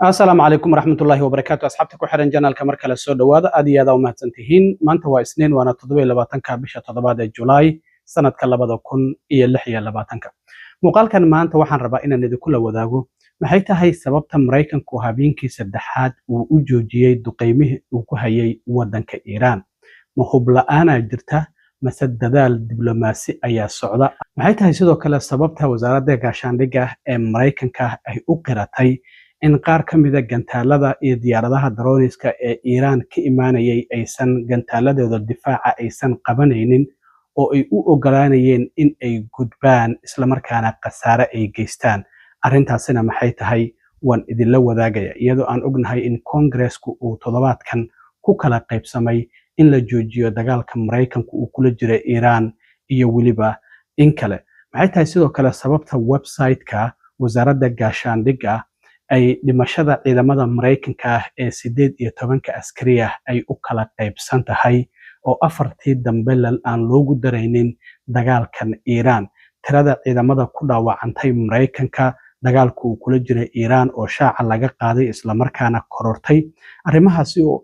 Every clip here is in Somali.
السلام عليكم ورحمة الله وبركاته أصحابتك وحرن جنال كمر كلا سود وهذا أدي هذا وما تنتهين ما أنت واثنين وأنا تضبي لباتنك بشة تضباد جولاي سنة كلا بدو كن إيه اللحية لباتنك مقال كان ما أنت وحن ربائنا ندي كل وذاقو محيطة هاي سبب تمريكن كوهابين كي سدحات ووجوجيي دقيمه وكوهيي ودنك إيران محبلا أنا جرته مسددال الدبلوماسي أي السعودة محيطة هاي سيدو كلا سببتها وزارة gaashaandhigga ee Mareykanka ay u qiratay in qaar ka mid ah gantaalada iyo diyaaradaha droniska ee Iran ka imaanayay aysan gantaaladooda difaaca aysan qabanaynin oo ay u ogolaanayeen in ay gudbaan isla markaana qasaare ay geystaan arrintaasina maxay tahay waan idinla wadaagaya iyadoo aan ognahay in Congressku uu toddobaadkan ku kala qaybsamay in la joojiyo dagaalka Mareykanku uu kula jiro Iran iyo waliba in kale maxay tahay sidoo kale sababta website-ka wasaaradda gaashaandhigga ay dhimashada ciidamada Mareykanka ee 18 askari ah ay u kala qaybsan tahay oo afartii dambe aan loogu daraynin dagaalkan Iran tirada ciidamada ku dhaawacantay Mareykanka dagaalku uu kula jiray Iran oo shaaca laga qaaday isla markaana korortay arrimahaasi oo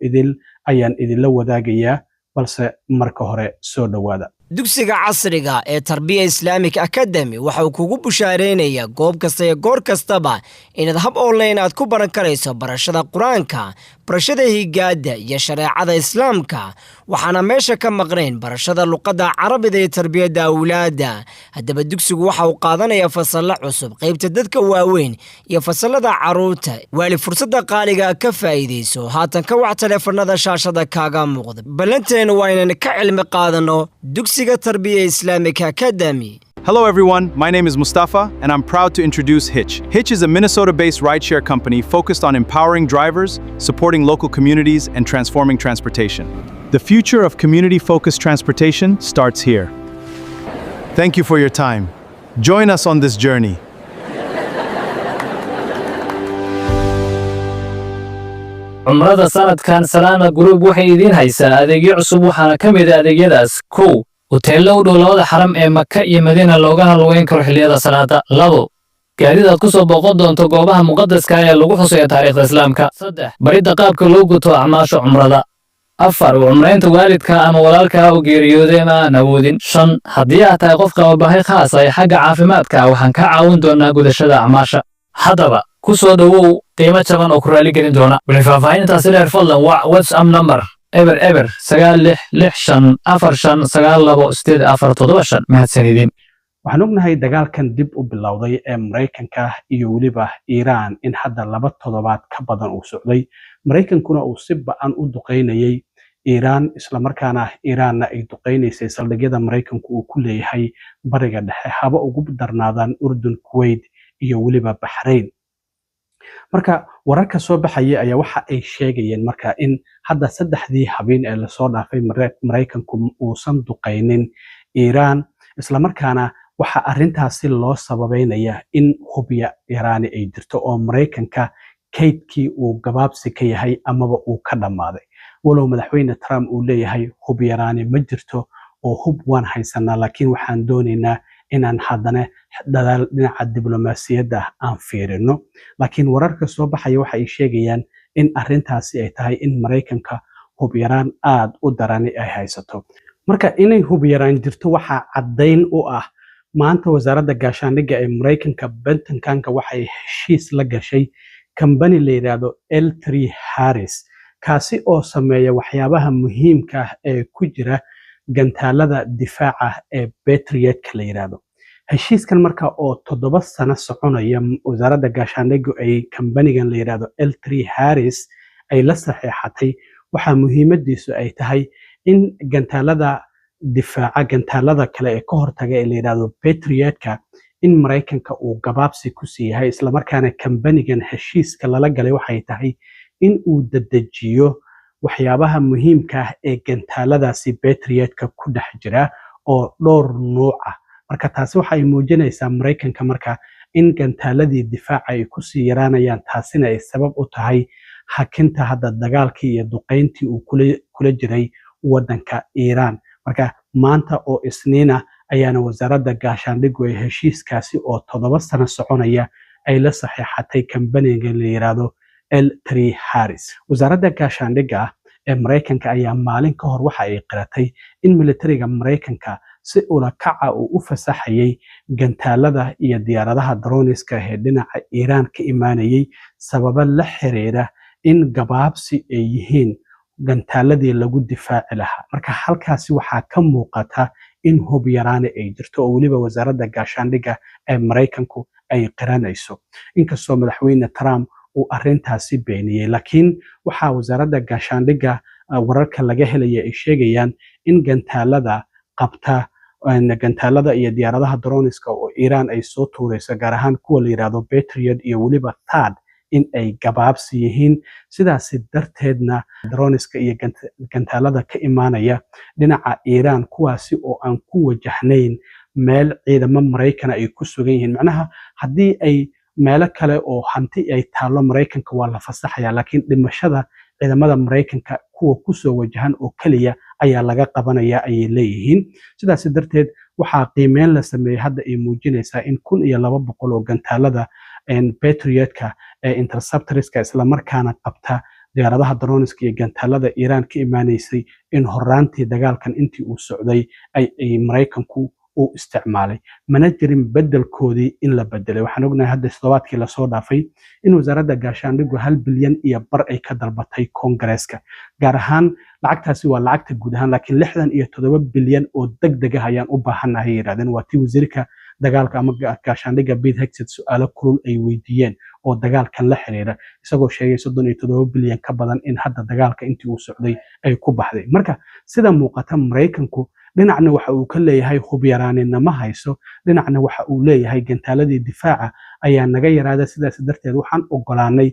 ayaan idinla wadaagayaa balse marka hore soo dhawaada dugsiga casriga ee Tarbiya Islamic Academy waxa uu kugu bushaareynaya goob kasta iyo goor kastaba inaad hab online aad ku baran karayso barashada Quraanka, barashada higaada iyo shareecada Islaamka waxaana meesha ka maqneen barashada luqadda Carabiga ee tarbiyada awlaada. Haddaba dugsigu waxa uu qaadanayaa fasal cusub qaybta dadka waaweyn iyo fasalada caruurta. Wali fursada qaaliga ka faa'iideyso haatan ka wac telefoonada shaashada kaaga muuqda. Balanteen waa inaan ka cilmi qaadano dugsiga Tarbiya Islamic Academy. Hello everyone, my name is Mustafa and I'm proud to introduce Hitch. Hitch is a Minnesota-based rideshare company focused on empowering drivers, supporting local communities, and transforming transportation. The future of community-focused transportation starts here. Thank you for your time. Join us on this journey. Umrada sanadkan Salama Group waxay idin haysaa adeegyo cusub waxaana ka mid ah adeegyadaas kow hoteello u dhow labada xaram ee Makka iyo Madiina looga halweyn karo xilliyada salaada. Labo gaaridaad ku soo booqan doonto goobaha muqaddaska ah ee lagu xusayo taariikhda Islaamka. Saddex baridda qaabka loo guto acmaasha umrada. Afar umreynta waalidka ama walaalka oo geeriyooday ma aan awoodin. Shan haddii aad tahay qof qaba baahi khaas ah xagga caafimaadka waxaan ka caawin doonaa gudashada acmaasha. Haddaba ku soo dhawow qiimo jaban oo ku raali gelin doona. Wixii faahfaahintaasi dheer fadlan waa WhatsApp number eber 9665459284 mahadsanidin. waxaan ognahay dagaalkan dib u bilowday ee Mareykanka iyo waliba Iran in hadda 2 toddobaad ka badan uu socday Mareykankuna uu si ba'an u duqeynayay Iran isla markaana Iranna ay duqeynaysay saldhigyada Mareykanku uu ku leeyahay bariga dhexe haba ugu darnaadaan Urdun, Kuwait iyo waliba Bahrain. marka wararka soo baxaya ayaa waxa ay sheegayeen marka in hadda saddexdii habeen ee la soo dhaafay Mareykanku uusan duqeynin Iran isla markaana waxa arrintaasi loo sababeynaya in hubiya Iran ay jirto oo Mareykanka kaydkii uu gabaabsi ka yahay amaba uu ka dhamaaday walow madaxweyne Trump uu leeyahay hub Iran ma jirto oo hub waan haysanaa laakiin waxaan doonaynaa inaan haddana dadaal dhinaca diblomaasiyadda aan fiirino laakiin wararka soo baxaya waxa ay sheegayaan in arrintaasi ay tahay in Mareykanka hub Iran aad u daran ay haysato marka inay hub Iran jirto waxa caddeyn u ah maanta wasaaradda gaashaandhigga ee Mareykanka Pentagon-ka waxay heshiis la gashay company la yiraahdo L3 Harris kaasi oo sameeya waxyaabaha muhiimka ah ee ku jira gantaalada difaaca ee Patriot la yiraahdo heshiiskan marka oo 7 sano soconaya wasaaradda gaashaandhigga ay company-gan la yiraahdo L3 Harris ay la saxeexatay waxa muhiimadiisu ay tahay in gantaalada difaaca gantaalada kale ee ka hortaga ee la yiraahdo Patriot-ka in Mareykanka uu gabaabsi ku siiyahay isla markaana company-gan heshiiska lala galay waxay tahay in uu dedejiyo waxyaabaha muhiimka ah ee gantaaladaasi Patriot-ka ku dhex jira oo dhowr nooc ah marka taasi waxay muujinaysaa Mareykanka marka in gantaaladii difaaca ay ku sii yaraanayaan taasina ay sabab u tahay hakinta hadda dagaalkii iyo duqeyntii uu kula jiray wadanka Iran marka maanta oo Isniina ayaana wasaaradda gaashaandhiggu ee heshiiskaasi oo 7 sano soconaya ay la saxeexatay company-ga la yiraahdo L3 Harris. wasaaradda gaashaandhigga ee Mareykanka ayaa maalin ka hor waxa ay qiratay in militariga Mareykanka si ula kaca uu u fasaxayay gantaalada iyo diyaaradaha droniska ee dhinaca Iiraan ka imaanayay sababo la xiriira in gabaabsi ay yihiin gantaaladii lagu difaaci lahaa. marka halkaasi waxaa ka muuqata in hub yaraani ay jirto oo weliba wasaaradda gaashaandhigga ee Mareykanku ay qiranayso. inkastoo madaxweyne Trump uu arrintaasi beeniyey, laakiin waxaa wasaaradda gaashaandhigga wararka laga helaya ay sheegayaan in gantaalada qabta gantaalada iyo diyaaradaha droniska oo Iiraan ay soo tuurayso, gaar ahaan kuwa la yiraahdo Patriot iyo weliba THAAD, in ay gabaabsi yihiin. sidaasi darteedna droniska iyo gantaalada ka imaanaya dhinaca Iiraan kuwaasi oo aan ku wajahnayn meel ciidamo Mareykan ay ku sugan yihiin. macnaha haddii ay meelo kale oo hanti ay taalo Mareykanka waa la fasaxaya, laakiin dhimashada ciidamada Mareykanka kuwa ku soo wajahan oo kaliya ayaa laga qabanaya ayay leeyihiin. sidaas darteed waxaa qiimeyn la sameeyay hadda ay muujinaysaa in 1200 oo gantaalada Patriotka interceptorska isla markaana qabta diyaaradaha droniska iyo gantaalada Iiraan ka imaanaysay in horaantii dagaalkan intii uu socday ay Mareykanku uu isticmaalay, mana jirin bedelkoodii in la bedelay. waxaan ognahay hadda toddobaadkii lasoo dhaafay in wasaaradda gaashaandhiggu 1 bilyan iyo bar ay ka dalbatay Koongareeska, gaar ahaan lacagtaasi waa lacagta guud ahaan, laakiin 67 bilyan oo degdeg ah ayaan u baahanahay yiraahdeen. waa tii wasiirka dagaalka ama gaashaandhigga Pete Hegseth su'aalo kulul ay weydiiyeen oo dagaalkan la xiriira, isagoo sheegay 37 bilyan ka badan in hadda dagaalka intii uu socday ay ku baxday. marka sida muuqata Mareykanku dhinacna waxa uu ka leeyahay hub yaraanina ma hayso, dhinacna waxa uu leeyahay gantaaladii difaaca ayaa naga yaraada. sidaas darteed waxaan ogolaanay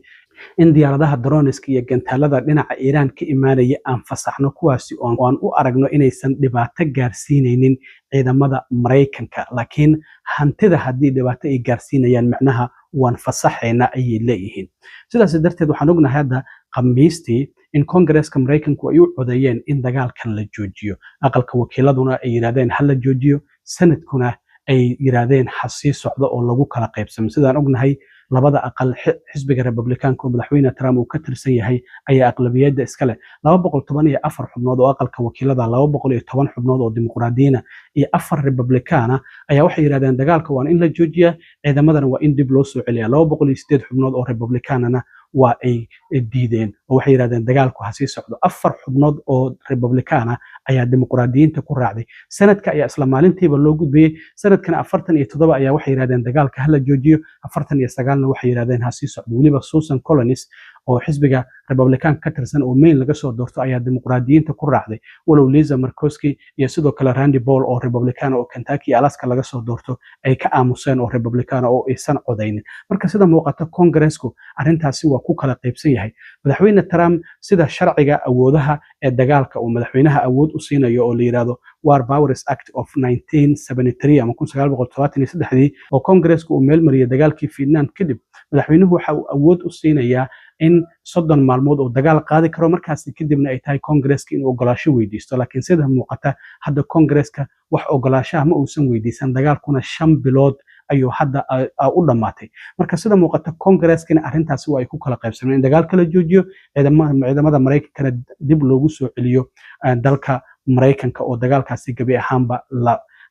in diyaaradaha droniska iyo gantaalada dhinaca Iiraan ka imaanaya aan fasaxno, kuwaasi oo aan u aragno inaysan dhibaato gaarsiinaynin ciidamada Mareykanka, laakiin hantida haddii dhibaato ay gaarsiinayaan macnaha waan fasaxayna ayay leeyihiin. sidaas darteed waxaan ognahay hadda Khamiistii in Koongareeska Mareykanku ay u codeeyeen in dagaalkan la joojiyo, aqalka wakiiladuna ay yiraahdeen ha la joojiyo, sanadkuna ay yiraahdeen ha sii socdo oo lagu kala qaybsamo. sidaan ognahay labada aqal xisbiga Republikaanka oo madaxweyne Trump uu ka tirsan yahay ayaa aqlabiyadda iska leh 214 xubnood oo aqalka wakiilada, 210 xubnood oo dimuqraadiyiin iyo 4 Republikaana ayaa waxay yiraahdeen dagaalka waa in la joojiyaa, ciidamadana waa in dib loo soo celiyaa. 208 xubnood oo Republikaanana waa ay diideen oo waxay yiraahdeen dagaalku ha sii socdo. 4 xubnood oo Republikaana ayaa dimuqraadiyiinta ku raacday. sanadka ayaa isla maalintiiba loo gudbiyay, sanadkana 47 ayaa waxay yiraahdeen dagaalka ha la joojiyo, 49 waxay yiraahdeen ha sii socdo. weliba Susan Collins oo xisbiga Republikaanka ka tirsan oo Maine laga soo doorto ayaa dimuqraadiyiinta ku raacday, walow Lisa Murkowski iyo sidoo kale Randy Paul oo Republican oo Kentucky iyo Alaska laga soo doorto ay ka aamuseen oo Republican oo aysan codaynin. marka sida muuqata Koongareesku arrintaasi waa ku kala qaybsan yahay. madaxweyne Trump sida sharciga awoodaha ee dagaalka uu madaxweynaha awood u siinayo oo la yiraahdo War Powers Act of 1973 ama 1973 oo Koongareesku uu meel mariyay dagaalkii Vietnam kadib, madaxweynuhu waxa uu awood u siinayaa in 30 maalmood oo dagaal qaadi karo, markaas kadibna ay tahay Koongareeska inuu ogolaasho weydiisto. laakiin sida muuqata hadda Koongareeska wax ogolaasho ma uusan weydiisan, dagaalkuna 5 bilood ayuu hadda u dhamaatay. marka sida muuqata Koongareeskana arrintaasi waa ay ku kala qaybsameen in dagaalka la joojiyo, ciidamada Mareykankana dib loogu soo celiyo dalka Mareykanka oo dagaalkaasi gabi ahaanba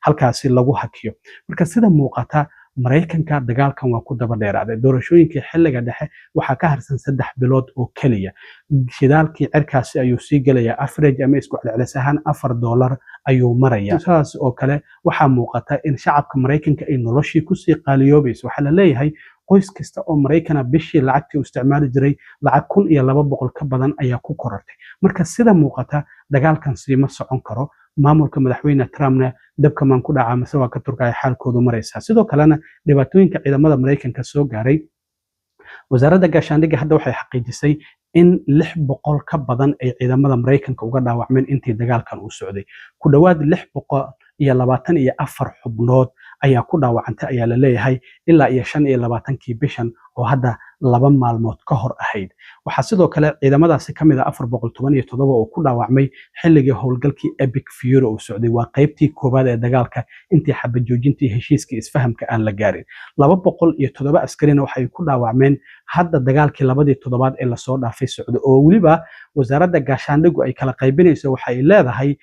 halkaasi lagu hakiyo. marka sida muuqata Mareykanka dagaalkan waa ku daba dheeraaday. doorashooyinkii xilliga dhexe waxaa ka harsan 3 bilood oo kaliya. shidaalkii cirkaasi ayuu sii gelayaa, average ama isku celcelis ahaan $4 ayuu marayaa. sidaas oo kale waxaa muuqata in shacabka Mareykanka ay noloshii kusii qaaliyoobayso. waxaa la leeyahay qoys kasta oo Mareykana bishii lacagtii uu isticmaali jiray lacag 1200 ka badan ayaa ku korortay. marka sida muuqata dagaalkan siima socon karo. maamulka madaxweyne Trumpna dabka maan ku dhacaa mise waa ka turkaya xaalkoodu maraysa. sidoo kalena dhibaatooyinka ciidamada Mareykanka soo gaaray, wasaaradda gaashaandhigga hadda waxay xaqiijisay in 600 ka badan ay ciidamada Mareykanka uga dhaawacmeen intii dagaalkan uu socday. ku dhawaad 624 xubnood ayaa ku dhaawacantay ayaa la leeyahay ilaa iyo 25kii bishan oo hadda laba maalmood ka hor ahayd. waxaa sidoo kale ciidamadaasi ka mid ah 417 oo ku dhaawacmay xilligii howlgalkii Epic Fury uu socday. waa qaybtii koowaad ee dagaalka intii xabad joojintii heshiiskii isfahamka aan la gaarin. 207 askarina waxay ku dhaawacmeen hadda dagaalkii labadii toddobaad ee lasoo dhaafay socdo, oo weliba wasaaradda gaashaandhigu ay kala qaybinayso. waxay leedahay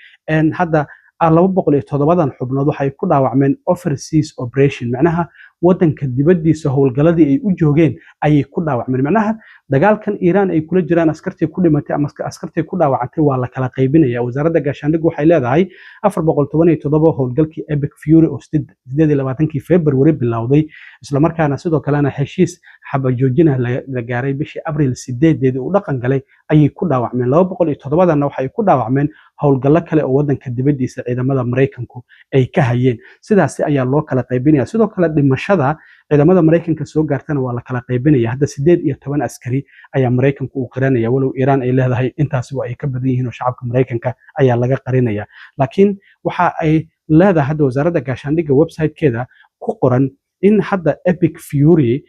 hadda 207 xubnood waxay ku dhaawacmeen overseas operation, macnaha wadanka dibadiisa howlgaladii ay u joogeen ayay ku dhaawacmeen. macnaha dagaalkan Iiraan ay kula jiraan askartii ku dhimatay ama askartii ku dhaawacantay waa la kala qaybinaya. wasaaradda gaashaandhigu waxay leedahay 417 howlgalkii Epic Fury oo 28 February bilowday, isla markaana sidoo kalena heshiis xabad joojina la gaaray bishii Abriil 8 uu dhaqan galay ayay ku dhaawacmeen. 207 waxay ku dhaawacmeen howlgallo kale oo wadanka dibadiisa ciidamada Mareykanku ay ka hayeen. sidaas ayaa loo kala qaybinaya. sidoo kale dhimashada ciidamada Mareykanka soo gaartana waa la kala qaybinaya. hadda 18 askari ayaa Mareykanku uu qiranaya, walow Iiraan ay leedahay intaasi waa ay ka badan yihiin oo shacabka Mareykanka ayaa laga qarinaya. laakiin waxa ay leedahay hadda wasaaradda gaashaandhigga website-keeda ku qoran in hadda Epic Fury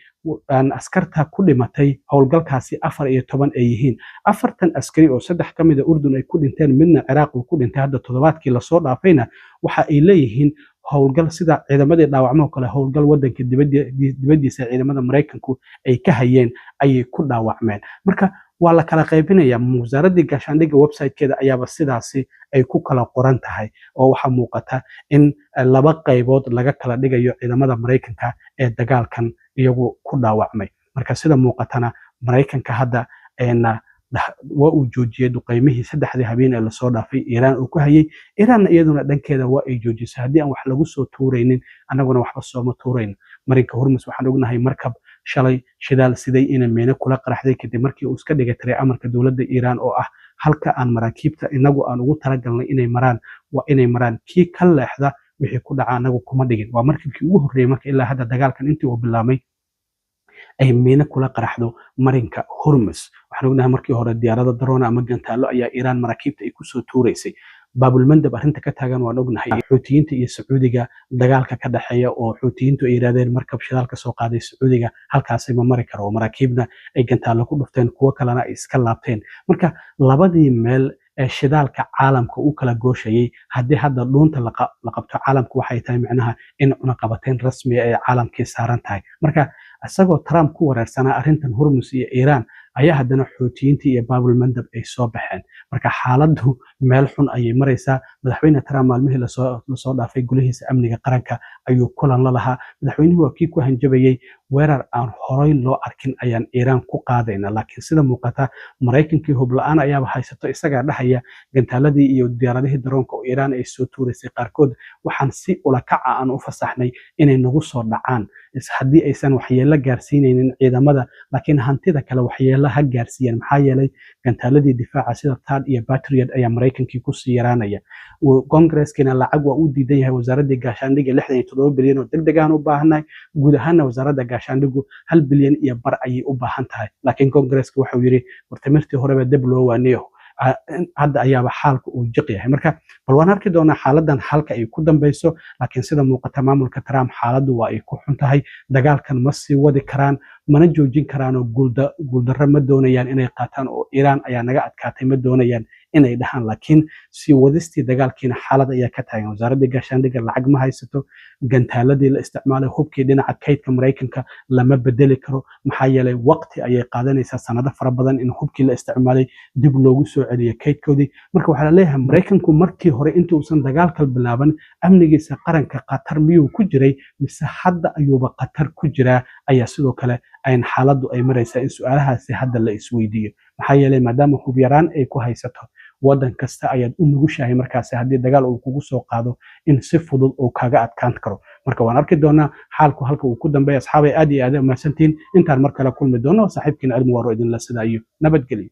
aan askarta ku dhimatay howlgalkaasi 14 ay yihiin. 40 askari oo 3 ka mid ah Urdun ay ku dhinteen, midna Ciraaq uu ku dhintay hadda toddobaadkii la soo dhaafayna waxa ay leeyihiin howlgal sida ciidamadii dhaawacmo kale howlgal wadanka dibadiisa ciidamada Mareykanku ay ka hayeen ayay ku dhaawacmeen. marka waa la kala qaybinaya. wasaaradda gaashaandhigga website-keeda ayaaba sidaasi ay ku kala qoran tahay, oo waxaa muuqata in laba qaybood laga kala dhigayo ciidamada Mareykanka ee dagaalkan iyagu ku dhaawacmay. marka sida muuqatana Mareykanka hadda waa uu joojiyay duqeymihii 3 habeen ee lasoo dhaafay Iiraan uu ku hayay. Iiraanna iyaduna dhankeeda waa ay joojisay. haddii aan wax lagu soo tuuraynin annaguna waxba sooma tuurayno. marinka Hormuz waxaan ognahay markab shalay shidaal siday inay meena kula qaraxday kadib markii uu iska dhigay tiray amarka dowladda Iiraan oo ah halka aan maraakiibta inagu aan ugu talagalnay inay maraan waa inay maraan kii ka leexda wixii ku dhaca anagu kuma dhigin. waa markabkii ugu horreeyay marka ilaa hadda dagaalkan intii uu bilaabmay ay meena kula qaraxdo marinka Hormuz. waxaan ognahay markii hore diyaarada drone ama gantaalo ayaa Iiraan maraakiibta ay ku soo tuuraysay. baabul mandab arrinta ka taagan waan ognahay Xuutiyiinta iyo Sacuudiga dagaalka ka dhaxeeya oo Xuutiyiintu ay yiraahdeen markab shidaal ka soo qaaday Sacuudiga halkaas ma mari karo, maraakiibna ay gantaalo ku dhufteen, kuwa kalena ay iska laabteen. marka labadii meel ee shidaalka caalamka uu kala gooshayay haddii hadda dhuunta la qabto caalamku waxay tahay macnaha in cunaqabateyn rasmi ah ay caalamkii saaran tahay. marka isagoo Trump ku wareersanaa arrintan Hormuz iyo Iiraan ayaa haddana Xuutiyiinta iyo baabul mandab ay soo baxeen. marka xaaladdu meel xun ayay maraysaa. madaxweyne Trump maalmihii lasoo dhaafay golihiisa amniga qaranka ayuu kulan la lahaa. madaxweynuhu waa kii ku hanjabayay weerar aan horay loo arkin ayaan Iiraan ku qaadayna, laakiin sida muuqata Mareykankii hub la'aan ayaaba haysato, isagaa dhahaya gantaaladii iyo diyaaradihii daroonka oo Iiraan ay soo tuuraysay qaarkood waxaan si ula kaca aan u fasaxnay inay nagu soo dhacaan haddii aysan waxyeello gaarsiinaynin ciidamada, laakiin hantida kale waxyeello ha gaarsiiyaan. maxaa yeelay gantaaladii difaaca sida THAAD iyo Patriot ayaa Mareykankii ku sii yaraanaya. Kongareeskina lacag waa u diidan yahay. wasaaradda gaashaandhigga 67 bilyan oo degdeg ah u baahanay. guud ahaanna wasaaradda gaashaandhiggu 1 bilyan iyo bar ayay u baahan tahay, laakiin Kongareeska wuxuu yiri wartamirtii horeba dib loo waaniyo. hadda ayaaba xaalka uu jiq yahay. marka bal waan arki doonaa xaaladan halka ay ku dambayso, laakiin sida muuqata maamulka Trump xaaladdu waa ay ku xun tahay. dagaalkan ma sii wadi karaan, mana joojin karaan oo guuldarro ma doonayaan inay qaataan oo Iiraan ayaa naga adkaatay ma doonayaan inay dhahaan, laakiin sii wadistii dagaalkiina xaalad ayaa ka taagan. wasaaradda gaashaandhigga lacag ma haysato, gantaaladii la isticmaalay hubkii dhinaca kaydka Mareykanka lama bedeli karo, maxaa yeelay waqti ayay qaadanaysaa sanado fara badan in hubkii la isticmaalay dib loogu soo celiyo kaydkoodii. marka waxaa la leeyahay Mareykanku markii hore intii uusan dagaalka bilaaban amnigiisa qaranka qatar miyuu ku jiray mise hadda ayuuba qatar ku jiraa ayaa sidoo kale ayn xaaladdu ay maraysaa in su'aalahaasi hadda la isweydiiyo. maxaa yeelay maadaama hub yaraan ay ku haysato wadan kasta ayaad u nugushahay markaasi haddii dagaal uu kugu soo qaado in si fudud uu kaaga adkaan karo. marka waan arki doonaa xaalku halka uu ku dambeeyo. asxaabay aad iyo aad u mahadsantihiin. intaan mar kale kulmi doono saaxiibkiina cilmi waaro idinla sidaa iyo nabadgelyo.